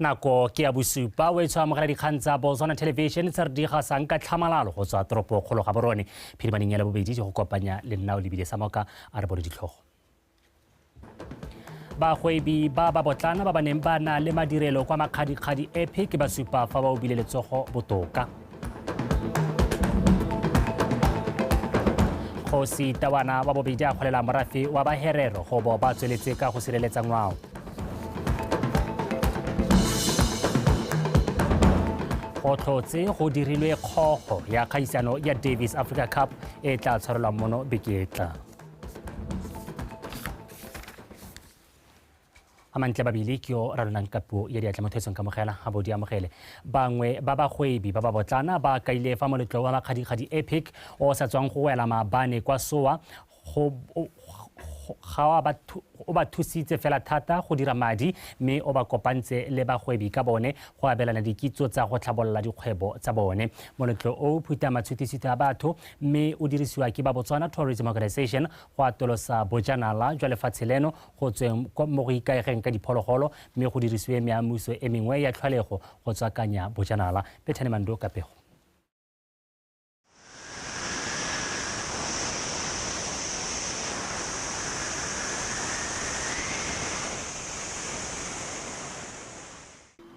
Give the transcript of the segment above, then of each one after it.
Nako ke ya bosupa o etshwa mogala dikgang tsa Botswana Television tse re di gasang ka tlhamalalo go tswa toropo kgolo ga borone phirimaneng ya le bobedi go kopanya le nna o lebile sa moka a re bone ditlhogo. Bagwebi ba ba botlana ba neng ba na le madirelo kwa makgadikgadi Epic ba supa fa ba o bile letsogo botoka. Kgosi Tawana wa bobedi a kgolela morafe wa Baherero go bo ba tsweletse ka go sireletsa ngwao. Go tlhotse go dirilwe kgogo ya kgaisano ya Davis Africa Cup e tla tshwarelwang mono beketla. Amantle babili ke yo ralonang ka puo ya diatla mothetsong ka mogela ga bodi amogele bangwe ba bagwebi ba ba botlana ba kaile fa moletlo wa makgadikgadi Epic o sa tswang go wela maabane kwa soa o ba thusitse fela thata go dira madi mme o ba kopantse le bagwebi ka bone go abelana dikitso tsa go tlhabolola dikgwebo tsa bone. Moletlo o phutha matshwititshwiti a batho mme o dirisiwa ke ba Botswana Tourism Organization go atolosa bojanala jwa lefatshe leno go tsweng mo go ikaegeng ka diphologolo mme go dirisiwe meamuso e mengwe ya tlholego go tswakanya bojanala. Bethane Mando Kapego.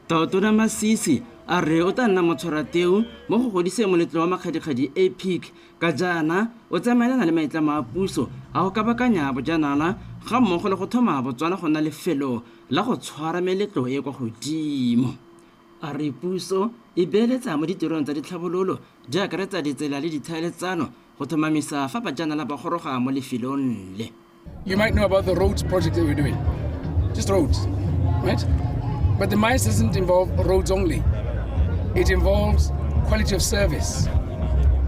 Taotona Masisi a re o tla nna motshwarateu mo go godise moletlo wa makgadikgadi Epic ka jaana o tsamaelana le maitlamo a puso a go kabakanya bojanala ga mmogo le go thoma Botswana go nna lefelo la go tshwara meletlo e kwa godimo. A re puso e beeletsa mo ditirong tsa ditlhabololo di akaretsa ditsela le dithaeletsano go thomamisa fa bajanala ba goroga mo lefelong le. You might know about the roads project that we're doing. Just roads, right? But the MICE doesn't involve roads only. It involves quality of service.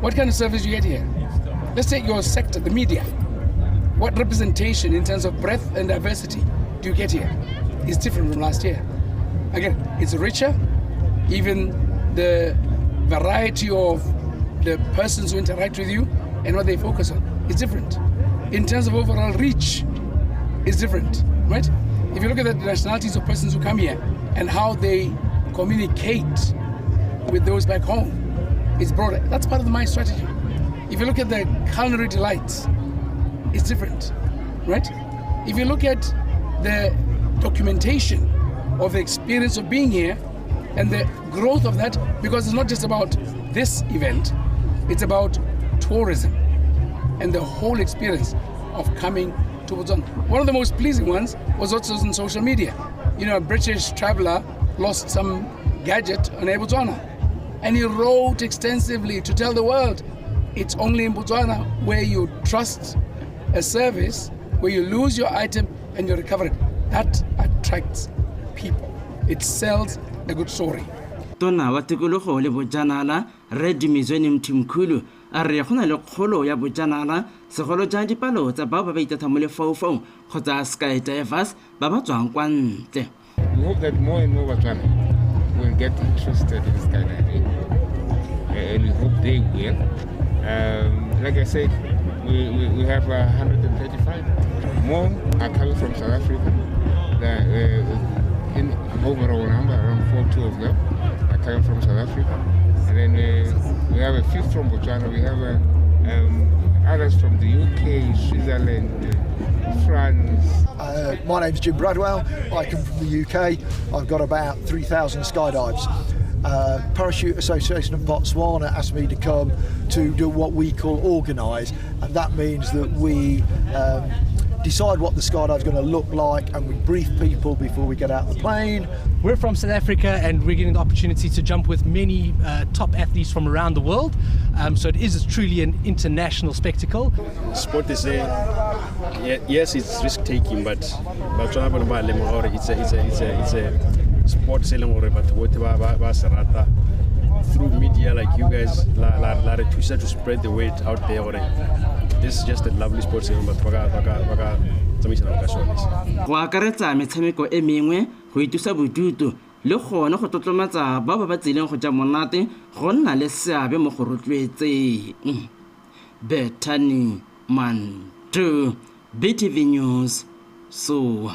What kind of service do you get here? Let's take your sector, the media. What representation in terms of breadth and diversity do you get here? It's different from last year. Again, it's richer. Even the variety of the persons who interact with you and what they focus on is different. In terms of overall reach, it's different, right? If you look at the nationalities of persons who come here and how they communicate with those back home, it's broader. That's part of my strategy. If you look at the culinary delights, it's different, right? If you look at the documentation of the experience of being here and the growth of that, because it's not just about this event, it's about tourism and the whole experience of coming to Botswana. One of the most pleasing ones was also on social media. You know, a British traveler lost some gadget on Air Botswana, and he wrote extensively to tell the world it's only in Botswana where you trust a service, where you lose your item and you recover it. That attracts people. It sells a good story. Tona wa tikologo le bojanala Red Mizweni Mthimkhulu a re go na le kgolo ya bojanala segolo ja dipalo tsa bao ba ba itatha mo lefaufau kgotsa skydivers ba ba tswang kwa ntle. We hope that more and more Botswana will get interested in skydiving, and we hope they will. Like I said, we have 135. More are coming from South Africa. In overall number, around 42 of them are coming from South Africa. And then we have a few from Botswana. We have others from the UK, Switzerland, France. My name's Jim Bradwell. I come from the UK. I've got about 3,000 skydives. Parachute Association of Botswana asked me to come to do what we call organise, and that means that we decide what the skydive is going to look like, and we brief people before we get out the plane. We're from South Africa and we're getting the opportunity to jump with many top athletes from around the world. So it is truly an international spectacle. Sport is yes, it's risk-taking, but it's a sport selling or but through media like you guys to spread the word out there. This is just a lovely sport but go akaretsa metshameko e mengwe go itusa bodutu le gona go tlotlomatsa ba ba tsileng go ja monate go nna le seabe mo go rotloetseng. Bethany Mandu, BTV News, so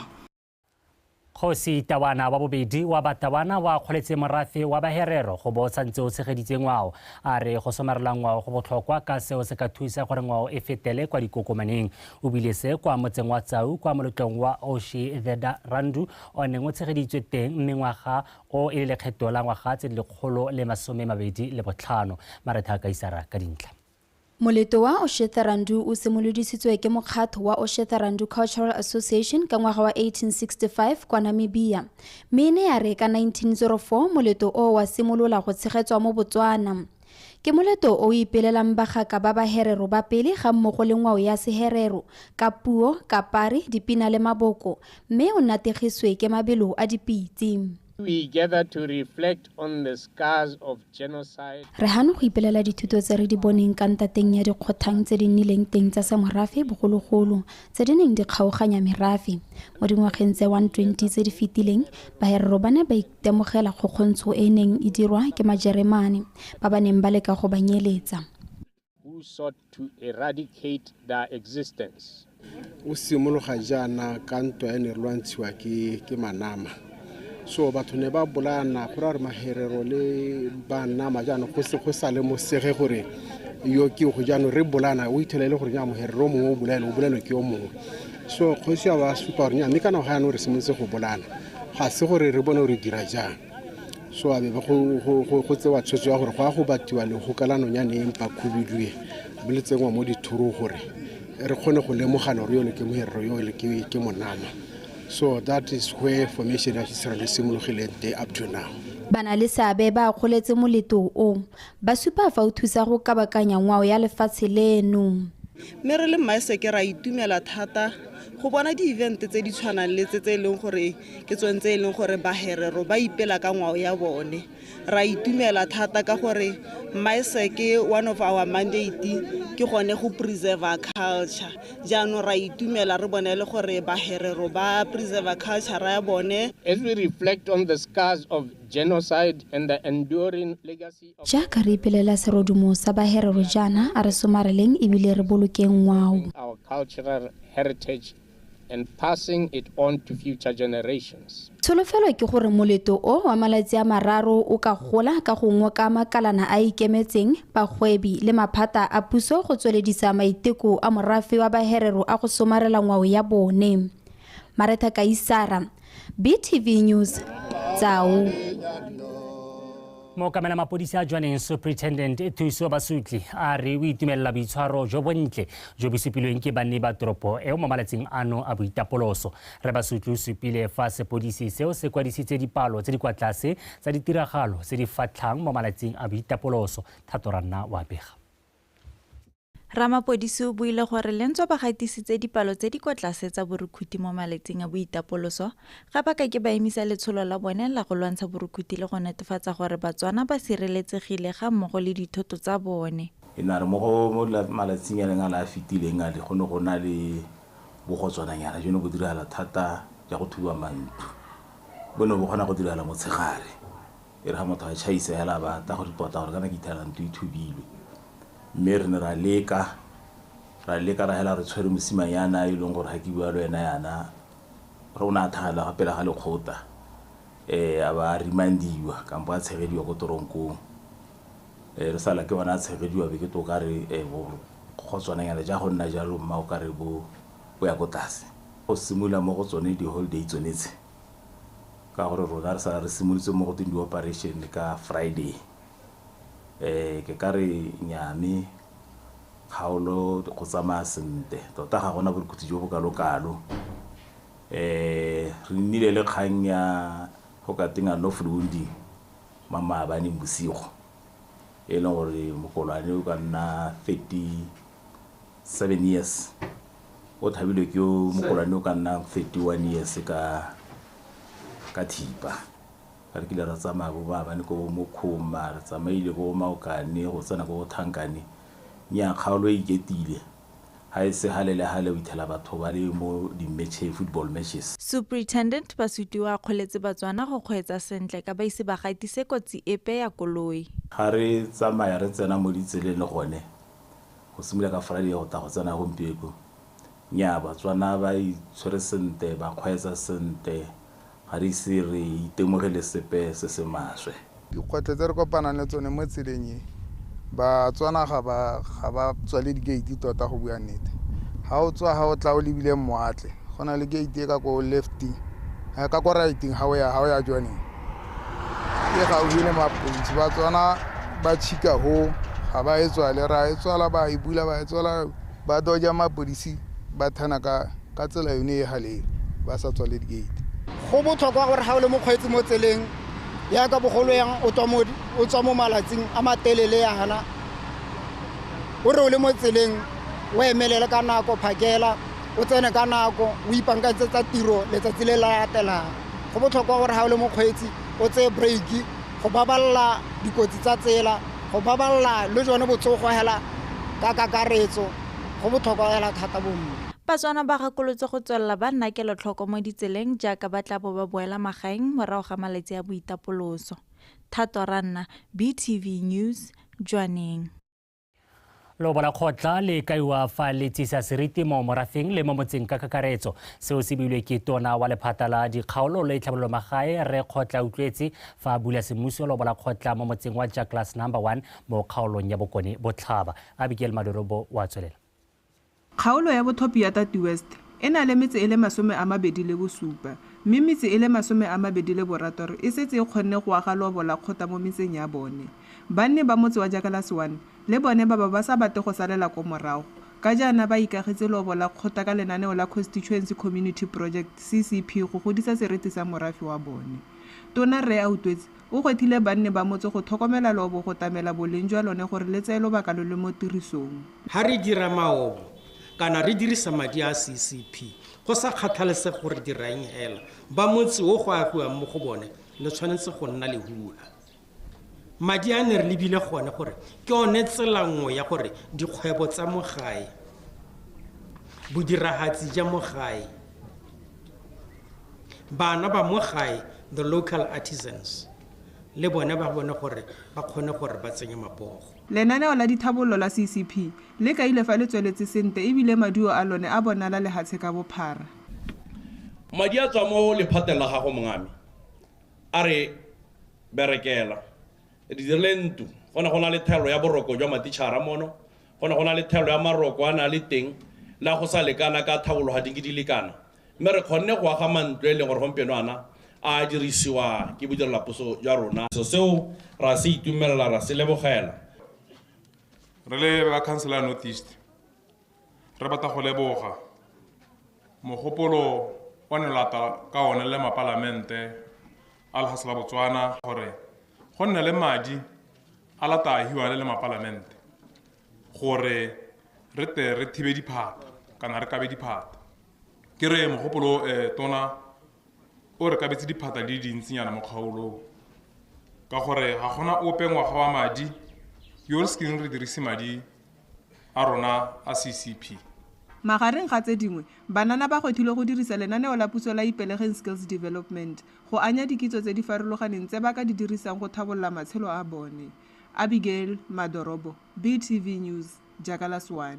Kgosi Tawana wa bobedi wa Batawana wa kgoletse morafe wa Baherero go bo santse o tshegeditse ngwao a re go somarela ngwao go botlhokwa ka seo se ka thusa gore ngwao e fetele kwa dikokomaneng o bile se kwa motseng wa Tsau kwa moletlong wa Oshi Randu o neng o tshegeditswe teng mengwaga o e le lekgetho la ngwaga tse 125 Maretha ka Isara ka dintlha. Moleto wa Oshetharandu o simolodisitswe ke mokgatlho wa Oshetharandu Cultural Association ka ngwaga wa 1865 kwa Namibia. Mme ya re ka 1904 moleto o wa simolola go tshegetswa mo Botswana. Ke moleto o ipelelang bagaka ba Baherero ba pele ga mmogo le ngwao ya Seherero ka puo, kapari, dipina le maboko, mme o nategiswe ke mabelo a dipitsi. We gather to reflect on the scars of genocide. Re hano go ipelela dithuto tse re di boneng ka ntateng ya dikgothang tse di nnileng teng tsa semorafe bogologolo tse di neng di kgaoganya merafe. Mo dingwageng tse 120 tse di fetileng Baherero ba ne ba itemogela kgokgontsho e neng e dirwa ke Majeremane ba ba neng ba leka go ba nyeletsa. Who sought to eradicate their existence. O simologa jaana ka ntwa e ne re lwantshiwa ke Manama. So batho ne ba bolana go ra re Maherero le Banama jaana go sa le mosege gore yo ke go jaana re bolana o ithelele gore nya Moherero mongwe o bolelo ke o mongwe. So kgosi ya ba supa gore nya mme kana ga no re simoletse go bolana ga se gore re bone re dira jang. So a be go tsewa tshwetso ya gore go a go batiwa le go kalano nya ne empa khubidwe le tsengwa mo dithoro gore re kgone go lemogana re yo le ke Moherero yo le ke Monama. So that is where formation ya Israel simologile up to now. Bana le seabe ba kgoletse moleto o ba supa fa o thusa go kabakanya ngwao ya lefatshe leno. Mme re le Maeseke ra itumela thata go bona di-event tse di tshwanang le tse leng gore ke tsone leng gore Baherero ba ipela ka ngwao ya bone. Ra itumela thata ka gore Maeseke one of our mandate ke gone go preserve our culture. Jaanong ra itumela re bone le gore Baherero ba preserve culture ya bone. As we reflect on the scars of genocide and the enduring legacy of Jaaka re ipelela serodumo sa Baherero jaana a re somareleng ebile re bolokeng ngwao. Our cultural heritage and passing it on to future generations. Tsholofelo ke gore moleto o wa malatsi a mararo o ka gola ka go ngoka makalana a ikemetseng bagwebi le maphata a puso go tsweledisa maiteko a morafe wa Baherero a go somarela ngwao ya bone. Maretha ka Isara, BTV News, Tsau. Mo kamela mapodisi a Johaneng Superintendent Thuso Basutli a re o itumelela boitshwaro jo bontle jo bo supilweng ke banni ba toropo eo mo malatsing ano a boitapoloso. Re Basutli o supile fa sepodisi seo se kwadisitse dipalo tse di kwa tlase tsa ditiragalo tse di fatlhang mo malatsing a boitapoloso. Thatoranna wa bega. Ramapodisi o buile gore lentswe ba gatisitse dipalo tse di kwa tlase tsa borukhuti mo maletsing a boitapoloso ga ba ka ke ba emisa letsholo la bone la go lwantsha borukhuti le go netefatsa gore Batswana ba sireletsegile ga mmogo le dithoto tsa bone. E na re mo malatsing a leng a la fitileng a le go ne go na le bogotswananyana jono bo dirala thata ja go thuba mantu bono bo gona go dirala motshegare e re ga motho a chaisa ya la ba ta go ripota gore kana ke ithalantu ithubilwe. Mme re ne ra leka ra hela re tshwere mosimanyana e leng gore ga ke bua le wena yana re o na thagala ga pela ga lekgota a ba remandiwa kampo a tshegediwa ko toronkong re sala ke bona a tshegediwa be ke to ka re go tswananyana ja go nna jalo mma o ka re bo ya go tlase go simula mo go tsone di holiday tsonetse ka gore rona re sala re simoletse mo go teng di-operation ka Friday ke ka re nyame kgaolo go tsamaya sente tota ga gona borukhuti jo bo kalokalo re nnile le kgang ya go ka tenga Noflundi Mamabane bosigo e leng gore mokolwane o ka nna 37 years o thabilwe ke mokolwane o ka nna 31 years ka thipa re kile ra tsamaya bo ba bane ko mo khoma re tsamaile go maokane go tsena go thankane nya kgaolo e iketile ha e se halele hale o ithela batho ba le mo di-match football matches. Superintendent Basuti wa kgoletse Batswana go kgweetsa sentle ka ba ise ba gatise kotsi epe ya koloi. Ha re tsamaya re tsena mo ditseleng le gone go simula ka Friday go ta go tsena gompieko nya Batswana ba itshwere sente ba kgweetsa sente ga re ise re itemogele sepe se se maswe. Dikgwetlho tse re kopanang le tsone mo tseleng e Batswana ga ba tswale di-gate tota go bua nnete. Ga o tswa ga o tla o lebile Moatle go na le gate e ka ko lefting ka ko righting ga o ya joining e ga o ile mapodisi Batswana ba chika ho ga ba e tswale ra e tswala ba e bula ba e tswala ba doja mapodisi ba thana ka tsela yone e haleng ba sa tswale di-gate. Go botlhokwa gore ga o le mokgweetsi mo tseleng ya ka bogolo yang o tswa mo malatsing a matelele ya hana o re o le mo tseleng o emelele ka nako phakela o tsene ka nako o ipankantsetsa tiro letsatsi le la latelang. Go botlhokwa gore ga o le mokgweetsi o tseye break go baballa dikotsi tsa tsela go baballa le jone botsogo hela ka kakaretso go botlhokwa hela thata bomme. Batswana ba gakolotse go tswelela ba nna kelotlhoko mo ditseleng jaaka ba tla bo ba boela magaeng morago ga malatsi a boitapoloso. Thato Ranna, BTV News, Jwaneng. Lobo la kgotla le kaiwa fa le tsisa seriti mo morafeng le mo motseng ka kakaretso seo se builwe ke tona wa lephata la dikgaolo le tlhabololo magae re kgotla utlwetse fa bula semmuso lobo la kgotla mo motseng wa Jaclas number 1 mo kgaolong ya Bokone Botlhaba. Abigail Madorobo wa tswelela. Kgaolo ya Bothopi ya Tati West e na le metse e le 27 mme metse e le 26 e setse e kgonne go aga lobo la kgota mo metseng ya bone. Banne ba motse wa Jaclas 1 le bone ba sa bate go salela ko morago ka jaana ba ikagetse lobo la kgota ka lenaneo la Constituency Community Project CCP go godisa seriti sa morafi wa bone. Tona Re Autwetse o gwethile banne ba motse go tlhokomela lobo go tamela boleng jwa lone gore le tseelo ba ka le mo tirisong. Ha re dira maobo kana re dirisa madi a CCP go sa kgathalesege gore diraeng hela ba motse o go afiwa mo go bone le tshwanetse go nna le hula. Madi a ne re lebile gone gore ke one tsela nngwe ya gore dikgwebo tsa mo gae bodiragatsi ja mo gae bana ba mo gae the local artisans le bone ba bone gore ba kgone gore ba tsenye mapogo. Lenaneo la dithabollo la CCP le ka ile fa le tsweletse sente ebile maduo a lone a bonala le hatshe ka bophara. Madi a tswa mo lephateng la gago mongame a re berekela di direntu gona gona le thelo ya boroko jwa matitšhara mono gona le thelo ya maroko a na le teng la go sa lekana ka thabollo ga dingi di lekana mme re kgonne go aga mantle le gore gompieno ana a dirisiwa ke bodirelapuso jwa rona seo ra se itumelela ra se lebogela. Re le ba councilor North East re batla go leboga mogopolo o ne lata ka one le mapalamente a lefatshe la Botswana gore go nne le madi a lata hiwa le mapalamente gore re te re thibe diphata kana re kabe diphata ke re mogopolo tona o re kabetse diphata di dintsinyana mo kgaolong ka gore ga gona ope ngwaga wa madi yo skin re dirise madi a rona a CCP. Magareng ga tse dingwe banana ba gwethile go dirisa lenaneo la puso la Ipelegeng Skills Development go anya dikitso tse di farologaneng tse ba ka di dirisang go thabolla matshelo a bone. Abigail Madorobo, BTV News, Jaclas 1.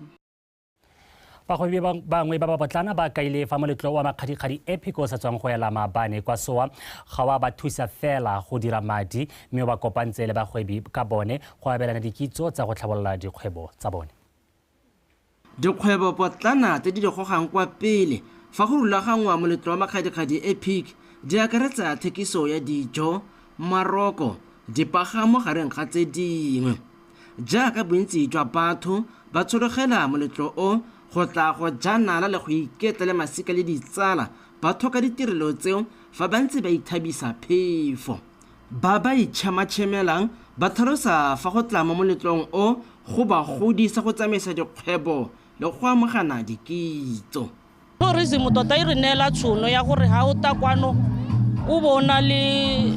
Bagwebi bangwe ba botlana ba kaile fa moletlo wa makgadikgadi epic o sa tswang go ela maabane kwa soa ga wa ba thusa fela go dira madi mme ba kopantse le bagwebi ka bone go abelana dikitso tsa go tlhabolola dikgwebo tsa bone. Dikgwebo potlana tse di gogang kwa pele fa go rulagangwa moletlo wa makgadikgadi epic di akaretsa thekiso ya dijo, maroko, dipagamo gareng ga tse dingwe. Jaaka bontsi jwa batho ba tshologela moletlo o go tla go janala le go iketla le masika le ditsala ba thoka ditirelo tseo fa ba ntse ba ithabisa phefo. Ba ba itšhamatšhemelang ba tlhalosa fa go tla mo moletlong o go ba godisa go tsamaisa dikgwebo le go amogana dikitso. Tourism tota e re neela tšhono ya gore ha o ta kwano o bona le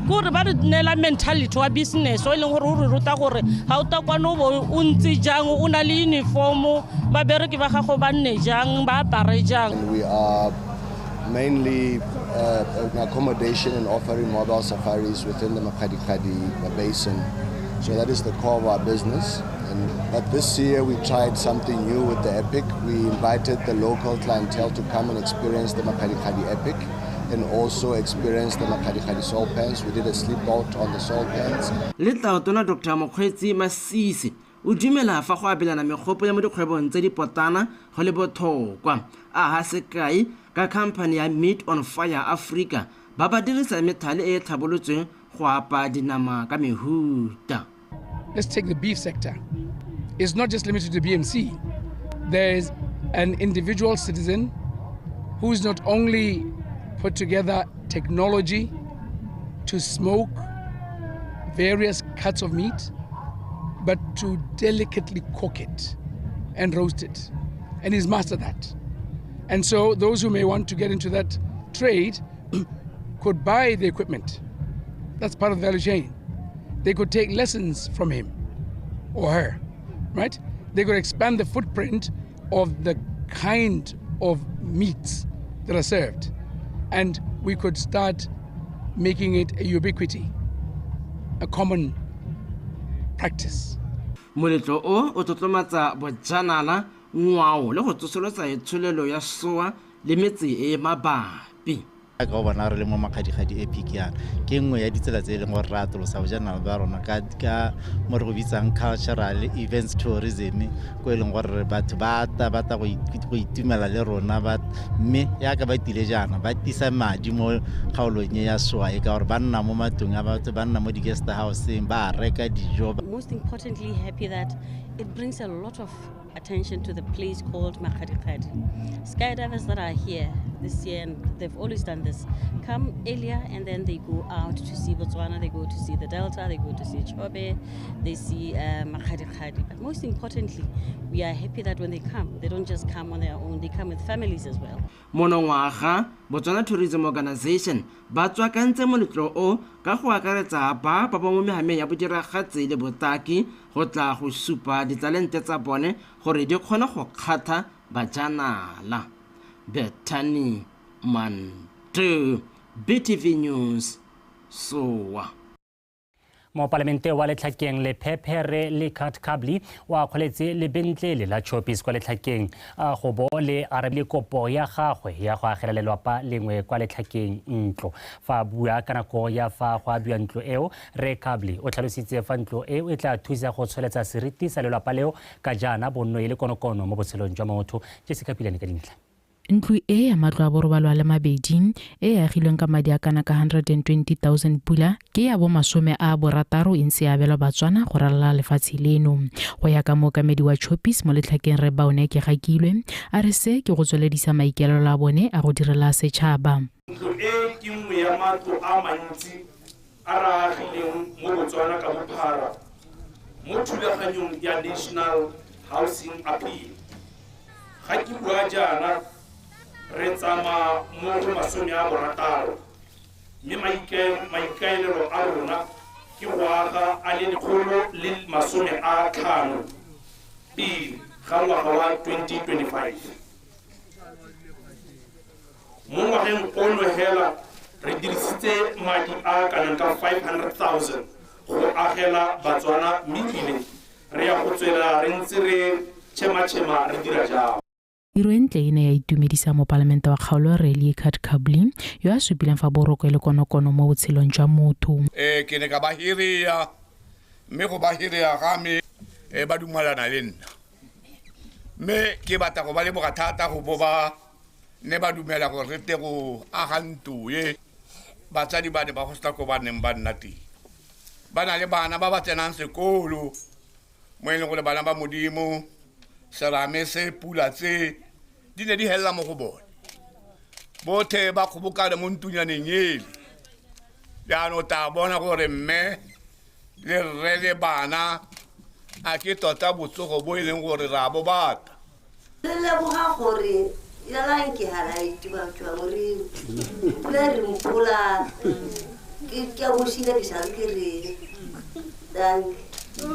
gore ba re neela mentality wa business o e leng gore o re ruta gore ha o ta kwano o ntse jang o na le uniform ba bereki ba gago ba nne jang ba apare jang. We are mainly accommodation and offering mobile safaris within the Makgadikgadi basin. So that is the core of our business. But this year we tried something new with the Epic. We invited the local clientele to come and experience the Makgadikgadi Epic. and also experience the Makgadikgadi soil pans. We did a sleep out on the soil pans. Le tlaotona Dr. Mokgweetsi Masisi o dumela fa go abelana megopo ya mo dikgwebong tse di potana go le botlhokwa a ha sekai ka company ya Meat on Fire Africa ba ba dirisa methale e tlhabolotsweng go apa dinama ka mehuta. Let's take the beef sector. It's not just limited to BMC. There's an individual citizen who's not only put together technology to smoke various cuts of meat, but to delicately cook it and roast it. And he's mastered that. And so those who may want to get into that trade could buy the equipment. That's part of the value chain. They could take lessons from him or her, right? They could expand the footprint of the kind of meats that are served. And we could start making it a ubiquity, a common practice. Moletlo o tlotlomatsa bojanala ngwao le go tsosolosa itsholelo ya soa le metse e mabapi. Ka bona re le mo Makgadikgadi EPIC yana ke nngwe ya ditsela tse leng gore ra tlosa bojanala ba rona ka mo re go bitsang cultural events tourism go leng gore batho ba ta go itumela le rona mme ya ka ba tile jana ba tisa madi mo kgaolong ya soa e ka gore ba nna mo matung a batho ba nna mo di guest houseng ba reka dijo. Most importantly, happy that it brings a lot of attention to the place called Makgadikgadi. Skydivers that are here this year, and they've always done this, come earlier and then they go out to see Botswana, they go to see the Delta, they go to see Chobe, they see Makgadikgadi. But most importantly, we are happy that when they come, they don't just come on their own, they come with families as well. Monongwaga, Botswana Tourism Organization, ba tswakantse moletlo o ka go akaretsa ba mo mehameng ya bodiragatsi le botaki go tla go supa ditalente tsa bone gore di kgona go kgatha bajanala. Bethany Mantu, BTV News, Soa. Mo parlamente wa letlhakeng le Phephere le Kurt Kabli wa kgoletse le Bentlele la Choppies kwa letlhakeng go bo le arabile kopo ya gagwe ya go agela lelwapa lengwe kwa letlhakeng ntlo fa bua kana go ya fa go abua ntlo eo re Kabli o tlhalositse fa ntlo eo e tla thusa go tsholetsa seriti sa lelwapa leo ka jana bonno ile konokono mo botshelong jwa motho. Jessica Pilane ka dintlha. Ntlo e ya matlo a borobalo a le mabedi e ya agilweng ka madi a kana ka 120,000 pula ke ya bo masome a borataro e ntse abelwa Batswana go ralala lefatshe leno. Go ya ka mookamedi wa Choppies mo letlhakeng re Baone ke Gakilwe a re se ke go tsweledisa maikaelelo a bone a go direla setšhaba. Ntlo e ke nngwe ya matlo a mantsi a ra agileng mo Botswana ka bophara mo thulaganyong ya National Housing Appeal. Ga ke bua jaana re tsama mo go masome a borataro mme maikaelelo a rona ke go aga a le 150 pele ga ngwaga wa 2025. Mo ngwageng ono hela re dirisitse madi a kanang ka 500,000 go agela Batswana mmile re ya go tswela re ntse re chema re dira jalo. Tiro entle e ne ya itumedisa mo parlamente wa kgaolo re Kurt Kabli yo a supileng fa boroko le konokono mo botshelong jwa motho. Ke ne ka ba hiria mme go ba hiria ga me ba dumalana le nna mme ke batla go ba le bogathata go boba ne ba dumela go re te go aga ntlo e batsadi ba ne ba go sta ko ba neng ba nna teng ba na le bana ba ba tsenang sekolo mo e leng go le bana ba modimo serame se pula tse di ne di hella mo go bone bothe ba kgobokane mo ntunyaneng ele jaanong ta bona gore mme le rre le bana a ke tota botsogo bo e leng gore ra bo bata le leboga gore ya ke hala ituba gore le re mpola ke go shila di sa ke re dank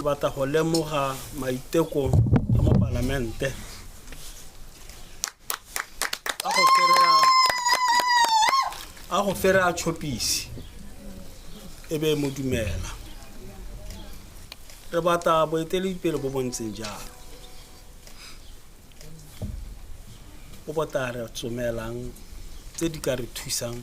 bata go lemoga maiteko a mo parlamente a go fera a Choppies e be mo dumela re bata boeteledipele bo bontseng jalo bo botare tsomelang tse di ka re thusang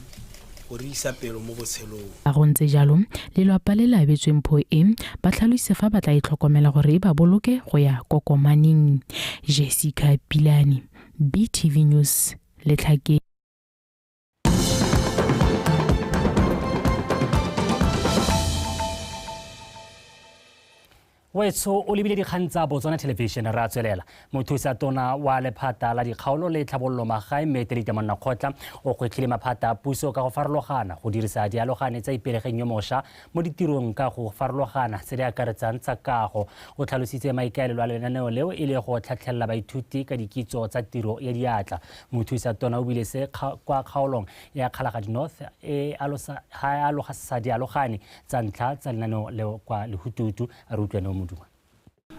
go re isa pelo mo botshelong. A go ntse jalo lelapa le la abetsweng pho e ba tlhalose fa ba tla itlhokomela gore e ba boloke go ya kokomaneng. Jessica Pilani, BTV News, Letlhakeng. Wetso o lebile dikgang tsa Botswana Television ra tswelela mothusa tona wa lephata la dikgaolo le tlhabololo magae Metelite Monnakgotla o gwetlhile maphata a puso ka go farologana go dirisa dialogane tsa ipelegeng yo mošwa mo ditirong ka go farologana tse di akaretsang tsa kago o tlhalositse maikaelelo a lenaneo leo e le go tlhatlhelela baithuti ka dikitso tsa tiro ya diatla mothusa tona o bile se kwa kgaolong ya Kgalagadi North e alogasa dialogane tsa ntlha tsa lenaneo leo kwa Lehututu a re utlwane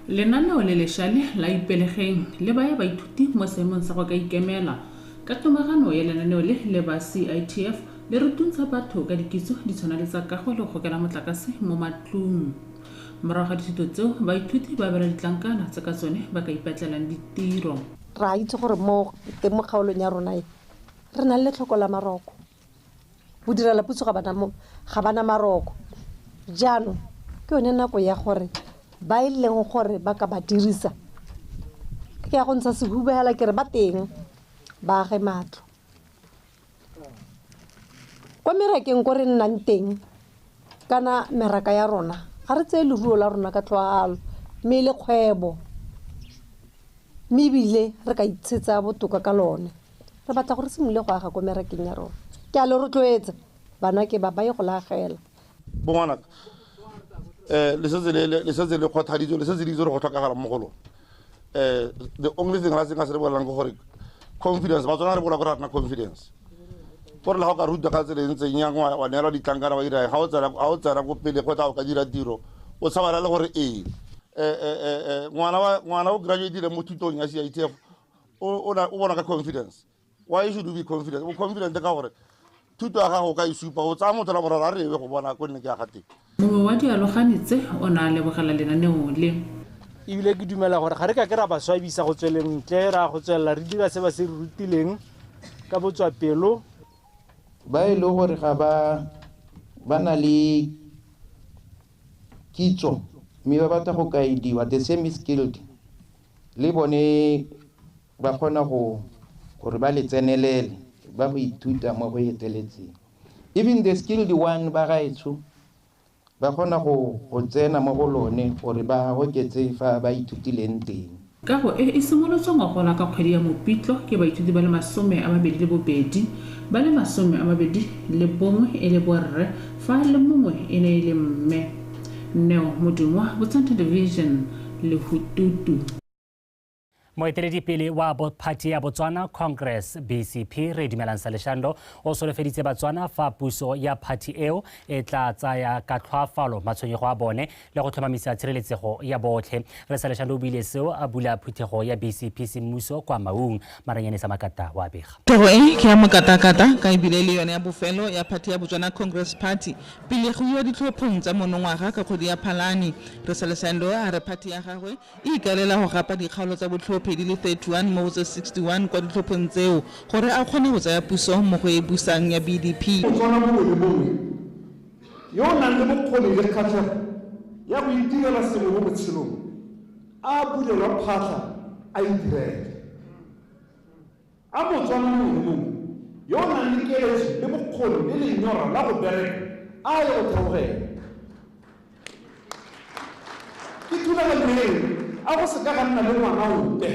Lenaneo le lešale la ipelegeng le baya baithuti mo seemong sa go ka ikemela ka tomagano ya lenaneo le ba CITF le rutuntsha batho ka dikitso di tshwana le tsa kago le go gokela motlakase mo matlong. Morago ga dithuto tseo baithuti ba bela ditlankana tse ka tsone ba ka ipatlelang ditiro. Ra itse gore mo kgaolong ya rona re na le tlhoko la maroko bo direla puso ga bana maroko jaanong ke yone nako ya gore ba ileng gore ba ka ba dirisa ke ya go ntsha sehubela ke re ba teng ba ge matlo kwa merakeng go re nnang teng kana meraka ya rona ga re tse leruo la rona ka tlhoalo mme le kgwebo mme ebile re ka itshetsa botoka ka lone re batla gore simole go aga kwa merakeng ya rona ke a le rotloetsa bana ke ba ye go lagela bongwana le setse le kgothaditse le setse di itse gore go tlhokagala mo go lone the only thing ra se ka se re bolelang ke gore confidence ba tsona re bola gore re na confidence gore le ga o ka ruta ka tsela e ntseng yang wa neelwa ditlankana wa dira ga o tsena ko pele go tla o ka dira tiro o tshabana le gore ngwana o graduatile mo thutong ya CITF o bona ka confidence why should you be confident o confident ka gore thuto ya gago ka isupa o tsaya motho la boraro a rewe go bona ko nne ke ya gate mongwe wa dialogane tse o ne a lebogela lenaneo le ebile ke dumela gore ga re ka ke ra ba swabisa go tsweleng ntle ra go tswelela re dira se ba se re rutileng ka botswapelo ba e le gore ga ba na le kitso mme ba batla go kaediwa the same skilled le bone ba kgona gore ba le tsenelele ba go ithuta mo go eteletseng even the skilled one ba gaetsho ba kgona go tsena mo go lone gore ba oketse fa ba ithutileng teng kago e simolotswe ngwagola ka kgwedi ya Mopitlo ke baithuti ba le 22 ba le 21 e le borre fa le mongwe e ne e le mme Neo Modimo Botswana Television Lehututu. Moeteledipele wa Party ya Botswana Congress BCP re dumelang sa leshando o solofeditse Batswana fa puso ya party eo e tla tsaya ka tlhoafalo matshwenyego a bone le go tlhomamisa tshireletsego ya botlhe re sa leshando o bile seo a bula phuthego ya BCP semmuso kwa Maung Maranyane sa Makata wa bega Toro e ke ya mokatakata ka ibile le yone ya bofelo ya Party ya Botswana Congress Party pele go ya ditlhophong tsa monongwaga ka kgwedi ya Phalane re sa leshando a re party ya gagwe e ikalela go gapa dikgaolo tsa botlhophe di le 31 mo tsa 61 kwa ditlhophong tseo gore a kgone go tsaya puso mo go e busang ya BDP Botswana mo le bongwe yo nang le bokgoni le kgatlhego ya go itirela sengwe mo botshelong a bulelwa phatlha a idirele a Botswana mo le bongwe yo nang le keletso le bokgoni le lenyora la go bereka a ye go theogela ke thulaganyo eo a go se ka ga nna le ngwana ope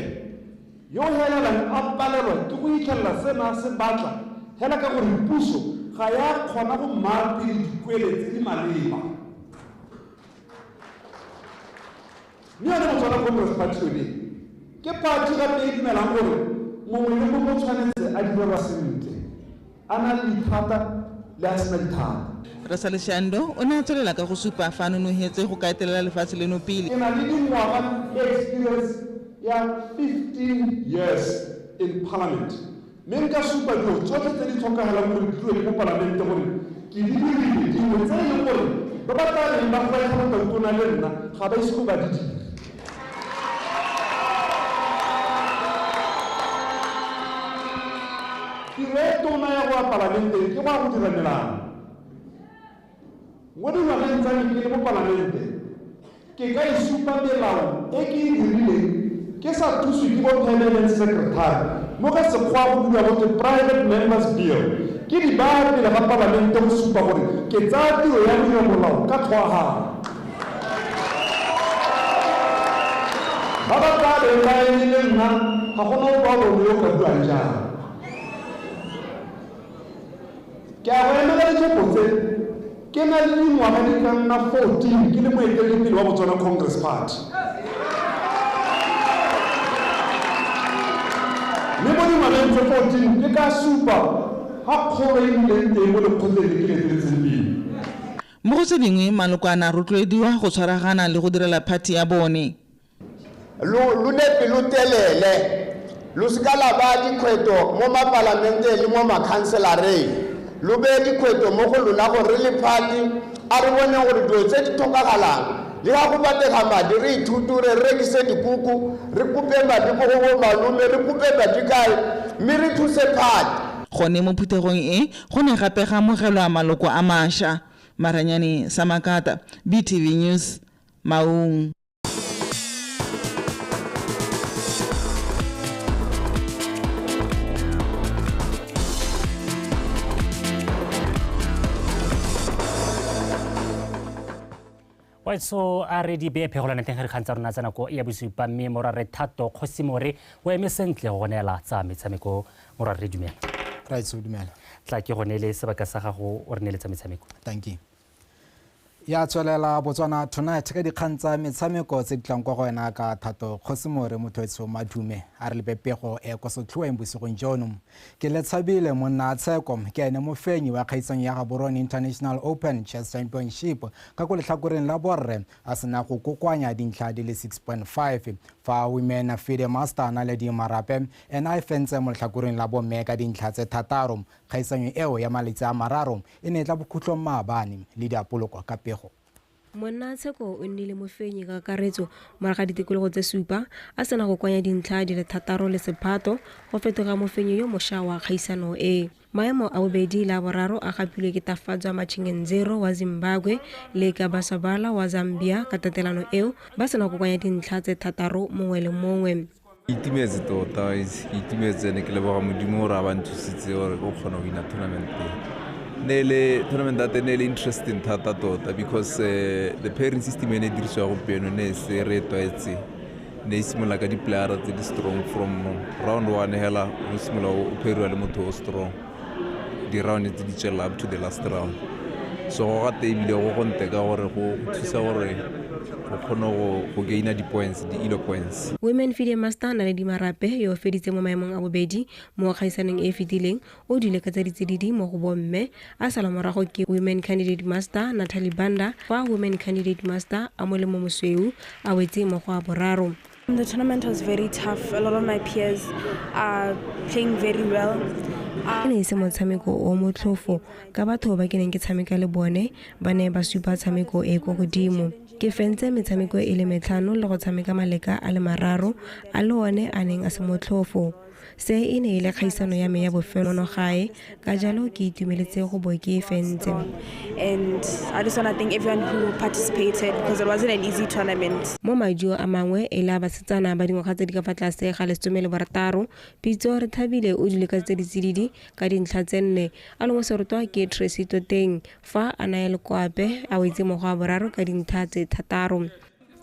yo helelang a palelwa ke go itlhelela sena se batla hela ka gore puso ga ya kgona go maapile dikwele tse di maleba mme yone Botswana Congress Party yone ke party gape e dumelang gore mongwe le mongwe o tshwanetse a direlwa sentle a na le dithata le a sena dithata Rasa Leshando o ne a tswelela ka go supa fa nonohetse go ka etelela lefatshe leno pele ke na le dingwaga experience ya 15 years in parliament mme nka supa dilo tsotlhe tse di tlhokagalang gore di tloe mo palamente gore ke di dirile dingwe tse e leng gore ba ba tlaneng ba goaega botautona le nna ga ba ise go ba di dire ke tona ya go ya palamente ke ba go dira melao mo dingwageng tsa me ke le mo palamente ke ka e supa melao e ke e dirileng ke sa thuswe ke bo permanent secretary mo ka sekgwa go bua gote private members bill ke di ba pele ga palamente go supa gore ke tsaya tiro ya go dira molao ka tlhoagano ba ba tla be ba le nna ga gona o ba bone yo ka buang jang ke a go emela ditshopotse ke na le dingwaga di ka nna 14 ke le moeteledipele wa Botswana Congress Party mme mo dingwageng tse 14 ke ka supa ga kgolo e bileng teng mo lekgotleng le ke le diretseng pele mo go tse dingwe malokwana a rotloediwa go tshwaragana le go direla party ya bone lo ne pelo telele lo se ka la ba dikgweto mo mapalamente le mo makhanselareng lo be dikgweto mo go lona gore le party a re bone gore dilo tse di tlhokagalang le ga go batlega madi re ithuto re rekise dikuku re kope madi ko go malome re kope madi kae mme re thuse party gone mo phuthegong e go ne gape ga amogelwa maloko a mašwa Maranyane Samakata, BTV News, Maung. Wa so a re di be phegolana teng re khantsa rona tsana ko ya bosupa mme morare thato Khosimore o eme sentle go nela tsa metshameko morare dumela right so dumela tla ke go nele sebaka sa gago o re nele tsa metshameko thank you ya tswelela Botswana tonight ka dikgantsa metshameko tse ditlang kwa go ena ka thato Khosimore mothoetso madume a re lebepego e go sotlhoeng bosigong jono ke le tshabile monna Tsekom ke ene mofenyi wa kgaitsang ya Gaborone International Open Chess Championship ka go letlhakoreng la borre a sena go kokwanya dintlha di le 6.5 fa women FIDE master na le di marape ena e fentse mo letlhakoreng la bomme ka dintlha tse thataro kgaitsanyo eo ya maletsi a mararo e ne tla bokhutlong maabane le diapoloko ka pego Monna Tsheko o nnile mofenyi ka karetso moraga ditikologo tse supa a sena go kwanya dintlha di le thataro le sephato go fetoga mofenyi yo mošwa wa kgaisano e maemo a bobedi la boraro a gapilwe ke Tafatswa Machinganzero wa Zimbabwe le Kabasabala wa Zambia ka tatelano eo ba sena go kwanya dintlha tse thataro mongwe le mongwe itimetse tota itimetse ne ke leboga modimo gore a ba nthusitse gore o kgona go wina tournament nele tournament that nele interesting thata tota because the pairing system ene dirisiwa go peno ne se re toetse ne simula ka di player tse di strong from round 1 hela o simula o pairwa le motho o strong di round tse di tsela up to the last round so go ga te bile go gonte ka gore go thusa gore go kgona go gaina di points di elo points women FIDE master na le di marape yo feditse mo maemong a bobedi mo kgaisaneng e fetileng o dile ka tse ditsedidi mo go bomme a sala morago ke women candidate master Natalie Banda fa women candidate master a mo le mo mosweu a wetse mo go a boraro. The tournament was very tough. A lot of my peers are playing very well. Ne se motshameko o motlhofo ka batho ba ke neng ke tshameka le bone ba ne ba supa tshameko e go godimo ke fentse metshameko e le metlhano le go tshameka maleka a le mararo a le one a neng a se motlhofo se e ne ile kgaisano ya me ya bofelo no gae ka jalo ke itumeletse go bo ke fentse and I just want to thank everyone who participated because it wasn't an easy tournament. Mo madio a mangwe e la basetsana ba dingwaga tse di ka fa tlase ga le 16 Pitso re Thabile o dile ka tse di tsididi ka dintlha tse nne a lengwe serutwa ke Tracy Toteng fa a naya lekwape a wetse mo go a boraro ka dintlha tse thataro.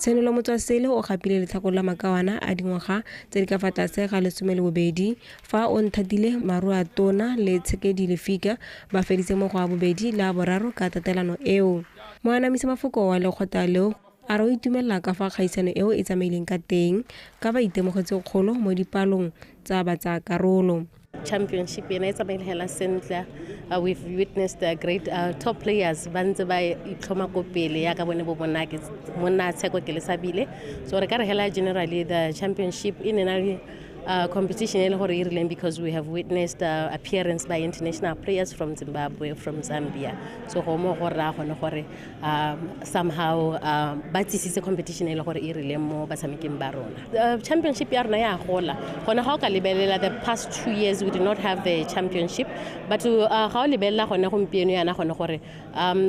Tsenelo Motswasele o gapile letlhakolo la makawana a dingwaga tse di ka fa tlase ga le 12 fa o nthatile maru a tona le Tshekedi Lefika ba feditse mo go a bobedi la boraro ka tatelano eo. Moanamisa mafoko wa lekgotla leo a re o itumelela ka fa kgaisano eo e tsamaileng ka teng ka ba itemogetse kgolo mo dipalong tsa batsa karolo. Championship yena e tsamaile hela sentle. We've witnessed great top players bantse ba itlhoma ko pele ya ka bone bo monake monna Tsheko ke le sabile so re ka re hela generally the championship in a competition because we have witnessed appearance by international players from Zimbabwe, from Zambia. So somehow it's a competition the championship the past 2 years we did not have the championship, but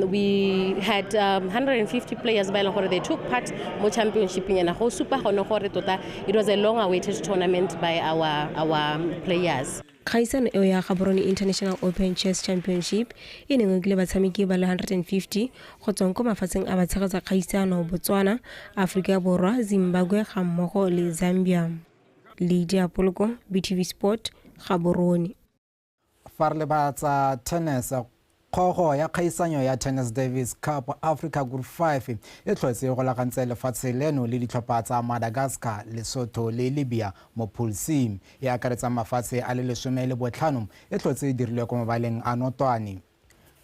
we had 150 players they took part in championship. It was a long awaited tournament by our players. Khaisano eo ya Gaborone International Open Chess Championship e neng le batshameki ba le 150 go tswa ko mafatsheng a batshegetsa khaisano Botswana, Afrika Borwa, Zimbabwe ga mmogo le Zambia. Lydia Poloko, BTV Sport, Gaborone. Farle batsa tennis kgogo ya kgaisanyo ya Tennis Davis Cup Africa Group 5 e tlhotse go lagantse lefatshe leno le ditlhopha tsa Madagascar, Lesotho le Libya mo Pool C e akaretsa mafatshe a le 15 e tlhotse e dirilwe ko mabaleng a notwane.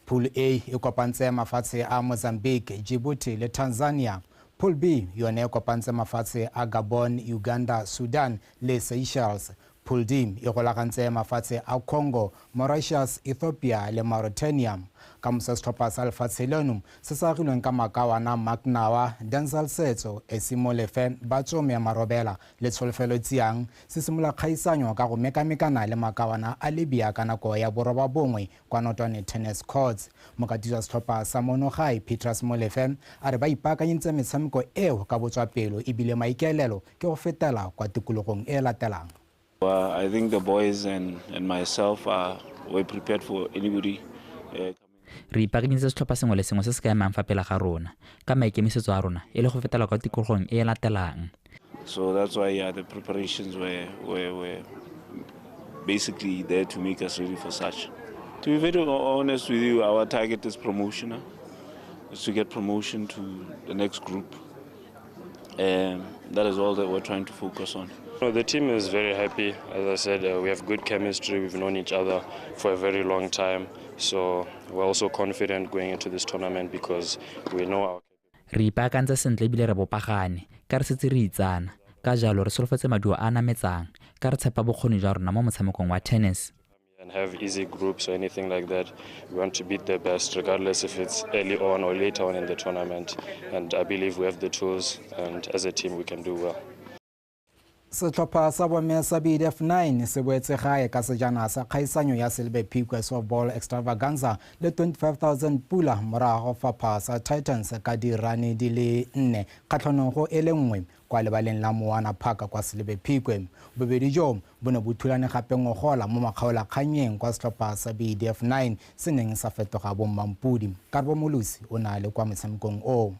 Pool A e kopantse mafatshe a Mozambique, Djibouti le Tanzania. Pool B yone e kopantse mafatshe a Gabon, Uganda, Sudan le Seychelles. Pool D e golagantse mafatshe a Congo, Mauritius, Ethiopia le Mauritania. Ka mosa setlhopha sa lefatshe leno se sa agilweng ka makawana Maknawa, Denzel Setso, Esimolefe, Batsome Marobela le Tsholofelo Tsiang se simola kgaisanyo ka go mekamekana le makawana a Libya ka nako ya boroba bongwe kwa notwane tennis courts. Mokatisi wa setlhopha sa Monogai, Petrus Molefe, a re ba ipaakanyeditse metshameko eo ka botswapelo ebile maikaelelo ke go fetela kwa tikologong e latelang. I think the boys and myself were prepared for anybody. Re ipaakanyeditse setlhopha sengwe le sengwe se se ka emang fa pele ga rona ka maikemisetso a rona e le go fetela kwa tikologong e latelang. So that's why the preparations were basically there to make us ready for such. To be very honest with you, our target is promotion. Is to get promotion to the next group. That is all that we're trying to focus on. The team is very happy. As I said, we have good chemistry. We've known each other for a very long time. So we're also confident going into this tournament because we know our... Re ipaakantse sentle ebile re bopagane ka re setse re itsana ka jalo re solofetse maduo a nametsang ka re tshepa bokgoni jwa rona mo motshamekong wa tennis. And have easy groups or anything like that. We want to beat the best regardless if it's early on or later on in the tournament. And I believe we have the tools and as a team we can do well. Setlhopha sa bomme sa BDF9 se boetse gae ka sejana sa kgaisanyo ya Selbe Phikwe Softball Extravaganza le 25,000 pula morago fa phasa Titans ka dirane di le 4 kgatlhanong go e le nngwe kwa lebaleng la Moana Park kwa Selbe Phikwe. Bobedi jo bo ne bo thulane gape ngogola mo makgaola kganyeng kwa setlhopha sa BDF9 se neng sa fetoga bommampudi. Karbo Molusi o na le kwa metshamekong o.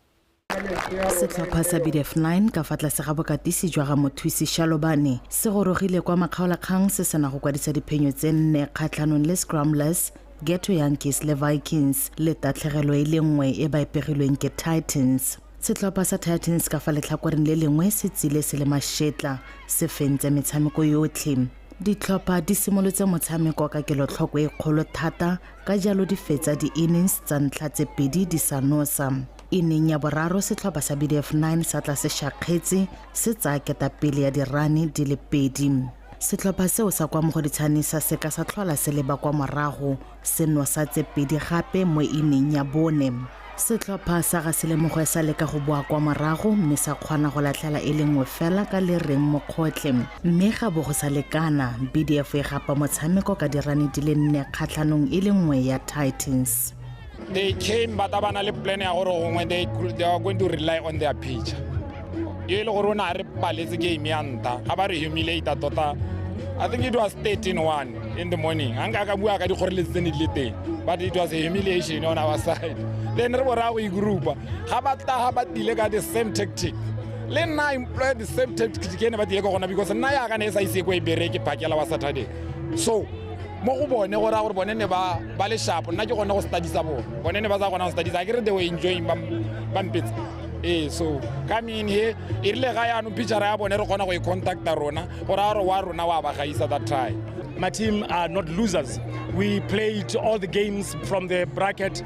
Setlhopha sa BDF9 ka fa tlase ga bokatisi jwa ga Mothusi Shalobane se gorogile kwa makgaolakgang se sena go kwadisa diphenyo tse 4 kgatlhanong le Scramblers, Ghetto Yankees le Vikings le tatlhegelo e le nngwe e ba epegilweng ke Titans. Setlhopha sa Titans ka fa letlhakoreng le lengwe se tsile se le mashetla se fentse metshameko yotlhe. Ditlhopha di simolotse motshameko ka kelotlhoko e kgolo thata ka jalo di fetsa di-innings tsa ntlha tse 2 di sa nosa. Ineng ya boraro setlhopha sa BDF9 sa tla se shakgetse se tsaya ketapele ya dirane di le 2. Setlhopha seo sa kwa Mogoditšhane se ka sa tlhola se leba kwa morago se nosa tse 2 gape mo ineng ya bone. Setlhopha sa ga Selemogo sa leka go boa kwa morago mme sa kgona go latlhela e le nngwe fela ka le reng mo kgotlhe mme ga bo go sa lekana BDF e gapa motshameko ka dirane di le 4 kgatlhanong e le nngwe ya Titans. They came but abana le plan ya gore when they are going to rely on their pitch. Ye le gore na re baletse game ya nta ga ba re humiliate tota. I think it was 13-1 in the morning. Anga ka bua ka di kgoreletse tse ne di le teng but it was a humiliation on our side. Then re bora we group ga ba dile ka the same tactic. Le nna employ the same tactic ke ne ba dile go gona because nna ya ka ne sa ise go e bereke phakela wa Saturday. So mo go bone gore a gore bone ne ba le sharp nna ke gona go studisa bone ne ba za gona go studisa ke re they were enjoying bampits so coming in here e rile ga ya no picture ya bone re gona go e contacta rona gore a re wa rona wa ba gaisa that try my team are not losers. We played all the games from the bracket.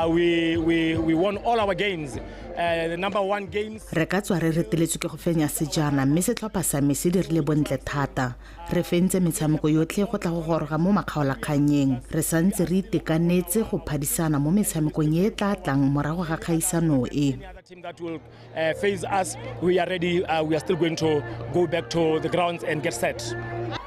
We won all our games. The number 1 games. Re ka tswa re reteletswe ke go fenya sejana mme setlhopha sa me se dirile bontle thata. Re fentse metshameko yotlhe go tla go goroga mo makgaolakganyeng. Re santse re itekanetse go phadisana mo metshamekong e tla tlang morago ga kgaisano e. Team that will face us, we are ready. We are still going to go back to the grounds and get set.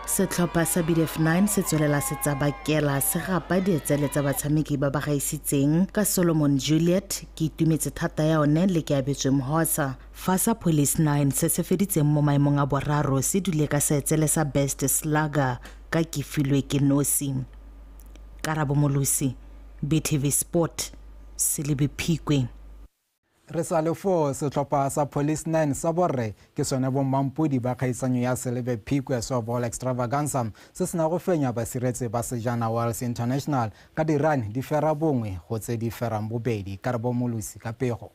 Setlhopha sa BDF9 se tswelela se tsabakela se gapa dietsele tsa batshameki ba ba gaisitseng ka Solomon Juliet ke itumetse thata ya one le ke abetswe Mhosa fa sa Police 9 se se feditseng mo maemong a boraro se dule ka seetsele sa Best Slugger ka Kifilwe ke Nosi. Karabo Molusi, BTV Sport, Silibi Phikwe. Re sa le fo setlhopha sa Police 9 sa borre ke sone bommampodi ba kgaisanyo ya Silibi Phikwe Softball Extravaganza se sena go fenya basiretse ba sejana Wells International ka dirane di fera bongwe go tse di ferang bobedi. Karabo Molusi ka pego.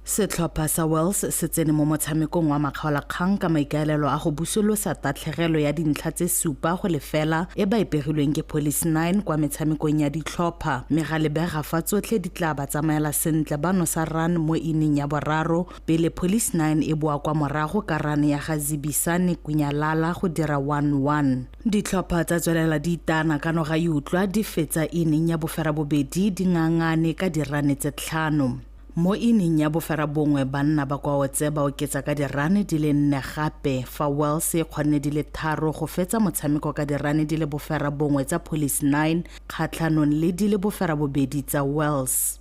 Setlhopha sa Wells se tsene mo motshamekong wa makgaolakgang ka maikaelelo a go busolosa tatlhegelo ya dintlha tse supa go lefela e ba ipegilweng ke Police 9 kwa metshamekong ya ditlhopha mme ga lebega fa tsotlhe di tla ba tsamaela sentle ba nosa run mo ining ya boraro pele Police 9 e boa kwa morago ka run ya ga Zibisane Kunyalala go dira 1-1. Ditlhopha tsa tswelela di itana ka no ga yutlwa di fetsa ining ya bofera bobedi di ngangane ka dirane tse 5. Mo ining ya bofera bongwe banna ba kwa otse ba oketsa ka dirane di le 4 gape fa Wells e kgonne di le 3 go fetsa motshameko ka dirane di le bofera bongwe tsa Police 9 kgatlhanong le di le bofera bobedi tsa Wells.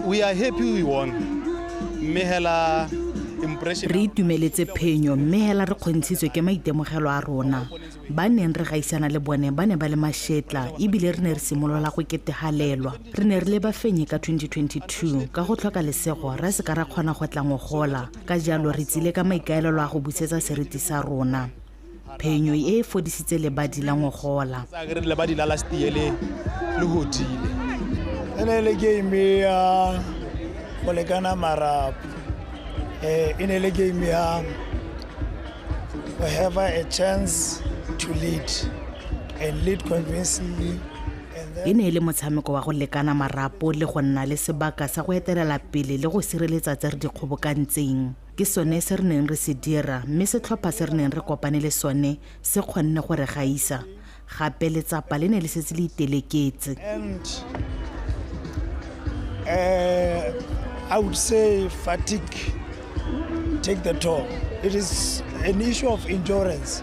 We are happy we won. Mehela impression. Re itumeletse phenyo mme hela re kgontshitswe ke maitemogelo a rona. Ba neng re gaisana le bone ba ne ba le mashetla ebile re ne re simolola go ketegalelwa. Re ne re le bafenyi ka 2022 ka go tlhoka lesego re se ka ra kgona go tla ngogola ka jalo re tsile ka maikaelelo a go busetsa seriti sa rona. Phenyo e fodisitse le badila ngogola. Le badila last year le hodile. Ene le game ya go lekana marapo. Ene le game ya we have a chance to lead and lead convincingly. Ene le motshameko wa go lekana marapo le go nna le sebaka sa go etelela pele le go sireletsa tse re di kgobokantseng. Ke sone se re neng re se dira mme setlhopha se re neng re kopane le sone se kgonne go re gaisa. Gape letsapa le ne le setse le iteleketse. I would say fatigue take the toll. It is an issue of endurance.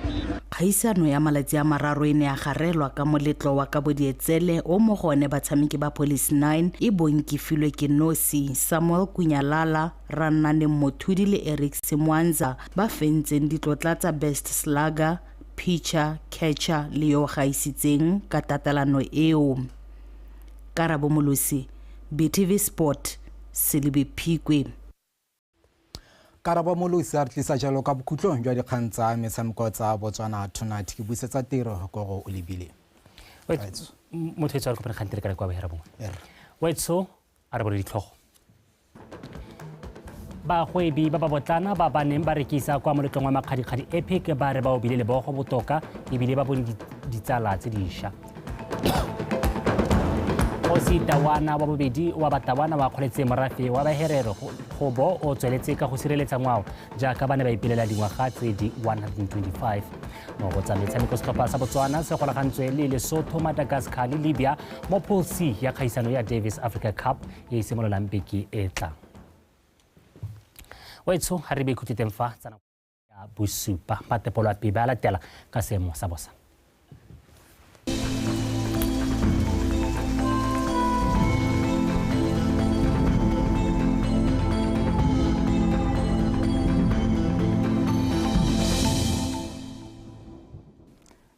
Kgaisano ya malatsi a mararo e ne ya garelwa ka moletlo wa kabodietsele o mo gone batshameki ba Police 9 e bonkifilwe ke Nosi, Samuel Kunyalala, Ranane Mothudi le Eric Simwanza ba fentseng ditlotla tsa Best Slugger, Pitcher, Catcher le yo gaisitseng ka tatalano eo. Karabo Molusi, BTV Sport, Silibi Phikwe. Karabo Molusi a re tlisa jalo ka bokhutlong jwa dikgang tsa metshameko tsa Botswana Tonight ke busetsa tiro go go o lebile. Motho tswa go pregantile ka kwa behera bongwe. Wetso a re bo ditlhogo. Bagwebi ba botlana ba baneng ba rekisa kwa moletlong wa makgadikgadi Epic ba re ba obile le bogo botoka ebile ba bone ditsala tse dišwa. Osi Tawana wa bobedi wa Batawana wa kgoletse morafe wa baherero go bo o tsweletse ka go sireletsa ngwao jaaka ba ne ba ipelela dingwaga tse di 125 mo go tsa metshameko setlhopha sa Botswana se golagantswe le Lesotho, Madagascar le Libya mo Pool C ya kgaisano ya Davis Africa Cup e e simololang beke e tlang. Wetso ha re be khutiteng fa tsana ya bosupa matepolo a piba la tela ka seemo sa bosa.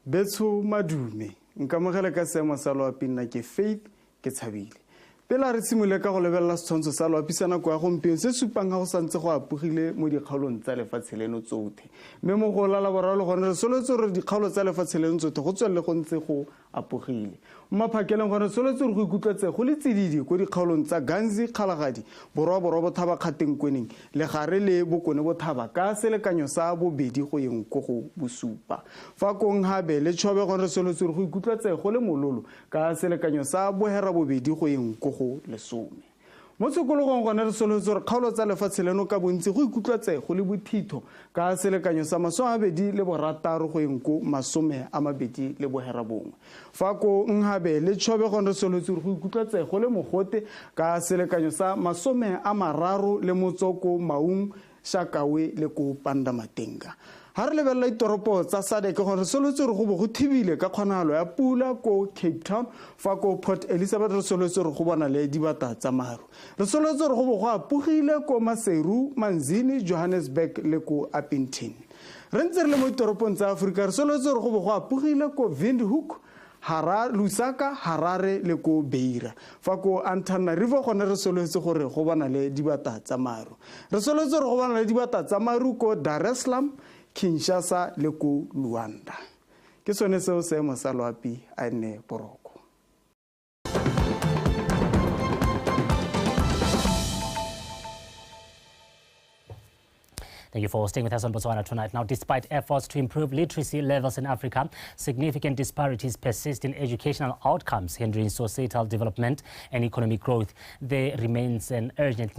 Betso madume nka mogela ka seemo sa loapi nna ke Faith ke Tshabile pela re tsimole ka go lebella setshwantsho sa loapi sa nako ya gompieno se supang ga go santse go apogile mo dikgaolong tsa lefatshe leno tsotlhe mme mo go lala boraro le gone re soletse gore dikgaolo tsa lefatshe leno tsotlhe go tswelele go ntse go a pogile mo maphakeleng gore soletse re go ikutlwetse go le tsididi ko dikgaolong tsa Ganzi Kgalagadi borwa bothaba kgateng kweneng le gare le bokone bothaba ka selekanyo sa bobedi go yeng go go bosupa fa kong habe le tshobe gore soletse re go ikutlwetse go le mololo ka selekanyo sa bohera bobedi go yeng go go lesome mo tsekologong gone re soletse gore kgaolo tsa lefatshe leno ka bontsi go ikutlwetse go le bothitho ka selekanyo sa 26 go yeng ko 21 fa ko nghabe le tshobe gone re soletse gore go ikutlwetse go le mogote ka selekanyo sa 30 le motsoko maung Shakawe le ko Pandamatenga ha re lebella ditoropo tsa SADC gore re soletse re go bo go thibile ka kgonagalo ya pula ko Cape Town fa ko Port Elizabeth re soletse re go bona le dibata tsa maru re soletse re go bo go apogile ko Maseru Manzini Johannesburg le ko Appington re ntse re le mo ditoropong tsa Afrika re soletse re go bo go apogile ko Windhoek Lusaka, Harare le ko Beira fa ko Antananarivo gone re soletse gore go bona le dibata tsa maru re soletse re go bona le dibata tsa maru ko Dar es Salaam Kinshasa le ko Luanda ke sone seo seemo sa loapi a nne poroko. Thank you for staying with us on Botswana Tonight. Now, despite efforts to improve literacy levels in Africa, significant disparities persist in educational outcomes, hindering societal development and economic growth. There remains an urgent